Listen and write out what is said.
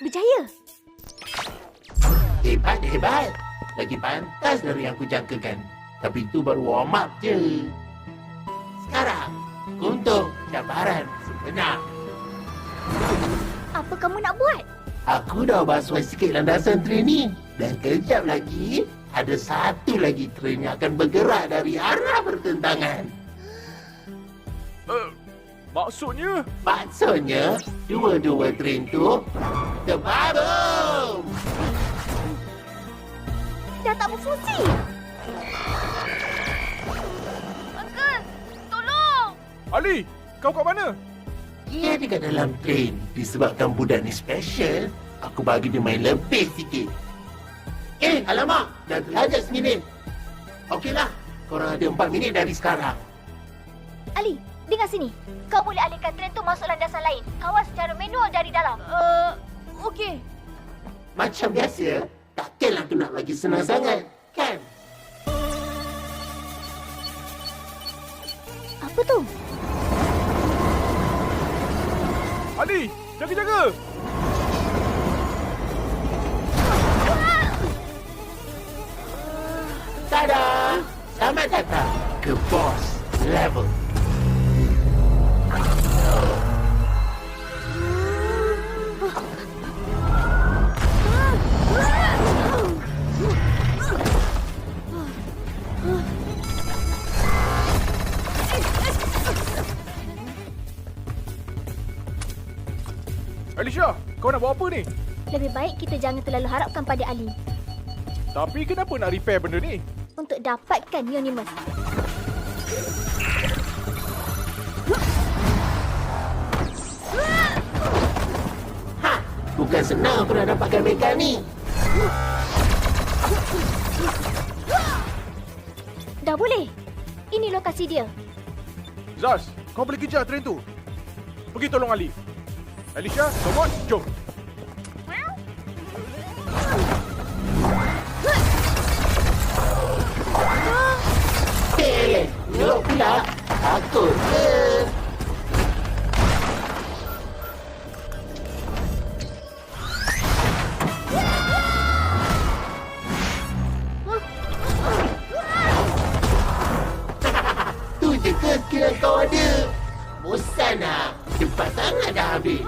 Berjaya. Hebat. Lagi pantas dari yang kujangkakan. Tapi itu baru warm up je. Sekarang, untuk cabaran sebenar. Apa kamu nak buat? Aku dah basuh sikit landasan training. Dan kejap lagi, ada satu lagi train yang akan bergerak dari arah bertentangan. Maksudnya? Maksudnya, dua-dua train tu terbabung. Dah tak berfungsi. Uncle, tolong. Ali, kau kat mana? Dia dekat dalam train. Disebabkan budak ni special, aku bagi dia main lebih sikit. Alamak, dah terlajak seminit. Okeylah, korang ada 4 minit dari sekarang. Ali, dengar sini. Kau boleh alihkan train tu masuk landasan lain. Kawal secara manual dari dalam. Okey. Macam biasa, takkanlah aku nak bagi senang sangat, kan? Apa tu? Ali, jaga-jaga! Tada! Selamat datang ke Boss Level. Alicia, kau nak buat apa ni? Lebih baik kita jangan terlalu harapkan pada Ali. Tapi kenapa nak repair benda ni? Untuk dapatkan Neonimus. Bukan senang aku nak dapatkan mereka ni. Dah boleh. Ini lokasi dia. Zaz, kau boleh kejar train tu. Pergi tolong Ali. Alicia, come on, jom. Yuk pula. Takut ke? Tu je ke skill kau ada? Bosan lah. Cepat sangat dah habis.